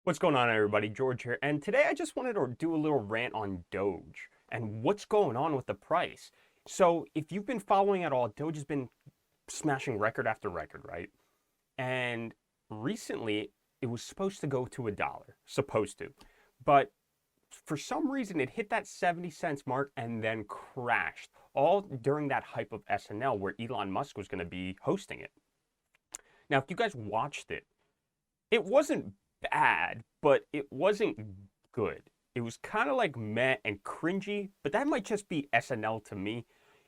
What's going on, everybody? George here, and today I just wanted to do a little rant on Doge and what's going on with the price. So, if you've been following at all, Doge has been smashing record after record, right? And recently, it was supposed to go to $1, supposed to, but for some reason, it hit that 70 cents mark and then crashed, all during that hype of SNL where Elon Musk was going to be hosting it. Now, if you guys watched it, it wasn't bad, but it wasn't good. It was kind of like meh and cringy, but that might just be SNL to me.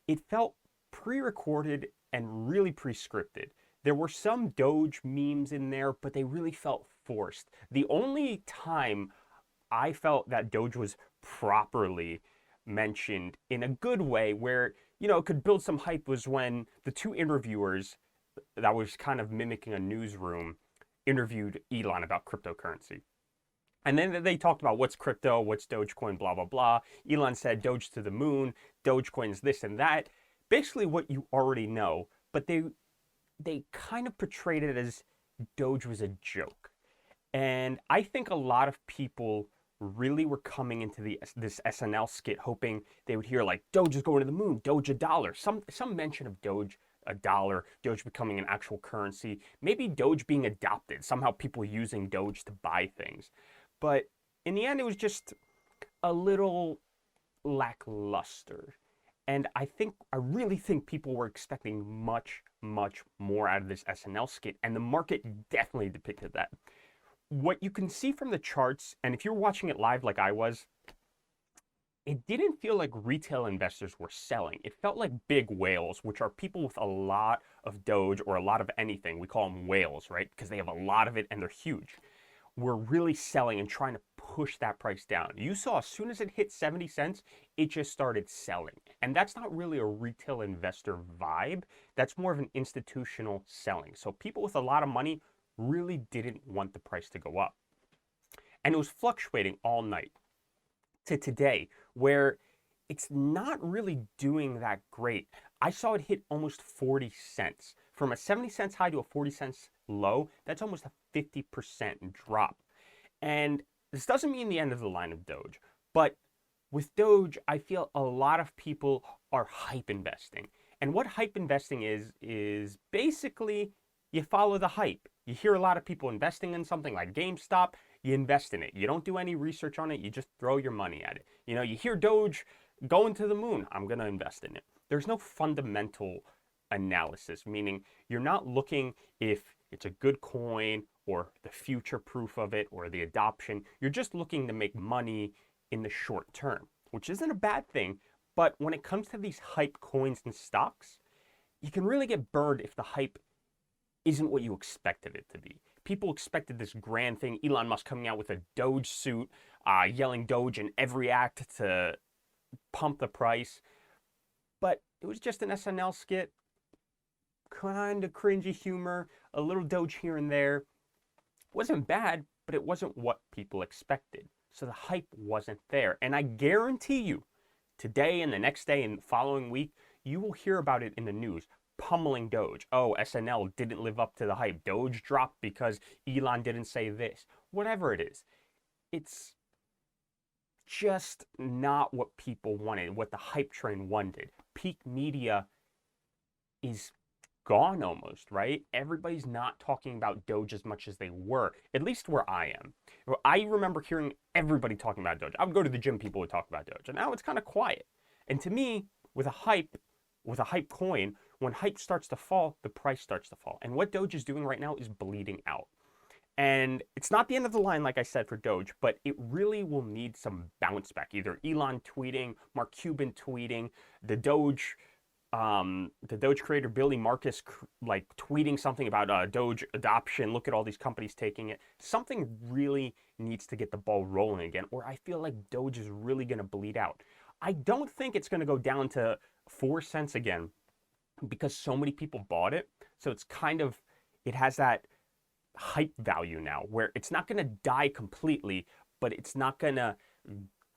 It felt pre-recorded and really pre-scripted. There were some Doge memes in there, but they really felt forced. The only time I felt that Doge was properly mentioned in a good way, where it could build some hype, was when the two interviewers that was kind of mimicking a newsroom interviewed Elon about cryptocurrency. And then they talked about what's crypto, what's Dogecoin, blah, blah, blah. Elon said Doge to the moon, Dogecoin's this and that. Basically what you already know, but they kind of portrayed it as Doge was a joke. And I think a lot of people really were coming into this SNL skit hoping they would hear like Doge is going to the moon, Doge $1, some mention of Doge $1, Doge becoming an actual currency, maybe Doge being adopted, somehow people using Doge to buy things. But in the end, it was just a little lackluster. And I really think people were expecting much, much more out of this SNL skit, and the market definitely depicted that. What you can see from the charts, and if you're watching it live like I was, it didn't feel like retail investors were selling. It felt like big whales, which are people with a lot of Doge or a lot of anything. We call them whales, right? Because they have a lot of it and they're huge. We're really selling and trying to push that price down. You saw as soon as it hit 70 cents, it just started selling. And that's not really a retail investor vibe. That's more of an institutional selling. So people with a lot of money really didn't want the price to go up. And it was fluctuating all night to today, where it's not really doing that great. I saw it hit almost 40 cents. From a 70 cents high to a 40 cents low, that's almost a 50% drop. And this doesn't mean the end of the line of Doge, but with Doge, I feel a lot of people are hype investing. And what hype investing is basically you follow the hype. You hear a lot of people investing in something like GameStop, you invest in it. You don't do any research on it, you just throw your money at it. You hear Doge going to the moon, I'm going to invest in it. There's no fundamental analysis, meaning you're not looking if it's a good coin or the future proof of it or the adoption. You're just looking to make money in the short term, which isn't a bad thing. But when it comes to these hype coins and stocks, you can really get burned if the hype isn't what you expected it to be. People expected this grand thing, Elon Musk coming out with a Doge suit, yelling Doge in every act to pump the price. But it was just an SNL skit, kind of cringy humor, a little Doge here and there. It wasn't bad, but it wasn't what people expected. So the hype wasn't there. And I guarantee you, today and the next day and the following week, you will hear about it in the news. Pummeling Doge. Oh, SNL didn't live up to the hype. Doge dropped because Elon didn't say this. Whatever it is, it's just not what people wanted, what the hype train wanted. Peak media is gone almost, right? Everybody's not talking about Doge as much as they were, at least where I am. I remember hearing everybody talking about Doge. I would go to the gym, people would talk about Doge, and now it's kind of quiet. And to me, with a hype coin, when hype starts to fall, the price starts to fall. And what Doge is doing right now is bleeding out. And it's not the end of the line, like I said, for Doge, but it really will need some bounce back. Either Elon tweeting, Mark Cuban tweeting, the Doge creator Billy Marcus like tweeting something about Doge adoption. Look at all these companies taking it. Something really needs to get the ball rolling again, or I feel like Doge is really going to bleed out. I don't think it's going to go down to 4 cents again because so many people bought it. So it has that hype value now where it's not going to die completely, but it's not going to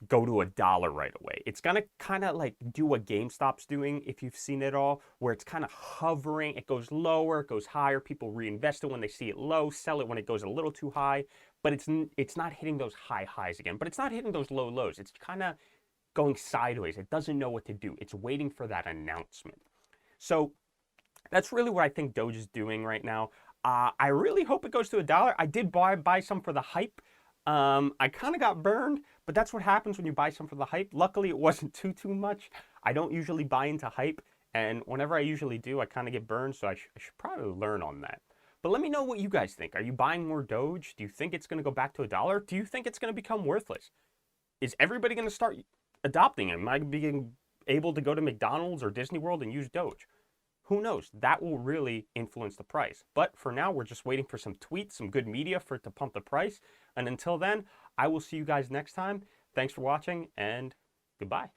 go to $1 right away. It's going to kind of like do what GameStop's doing, if you've seen it all, where it's kind of hovering. It goes lower, it goes higher. People reinvest it when they see it low, sell it when it goes a little too high. but it's not hitting those high highs again, but it's not hitting those low lows. It's kind of going sideways. It doesn't know what to do. It's waiting for that announcement. So that's really what I think Doge is doing right now. I really hope it goes to $1. I did buy some for the hype. I kind of got burned, but that's what happens when you buy some for the hype. Luckily, it wasn't too much. I don't usually buy into hype, and whenever I usually do, I kind of get burned, so I should probably learn on that. But let me know what you guys think. Are you buying more Doge? Do you think it's going to go back to $1? Do you think it's going to become worthless? Is everybody going to start adopting it? Am I being able to go to McDonald's or Disney World and use Doge? Who knows? That will really influence the price. But for now, we're just waiting for some tweets, some good media for it to pump the price. And until then, I will see you guys next time. Thanks for watching, and goodbye.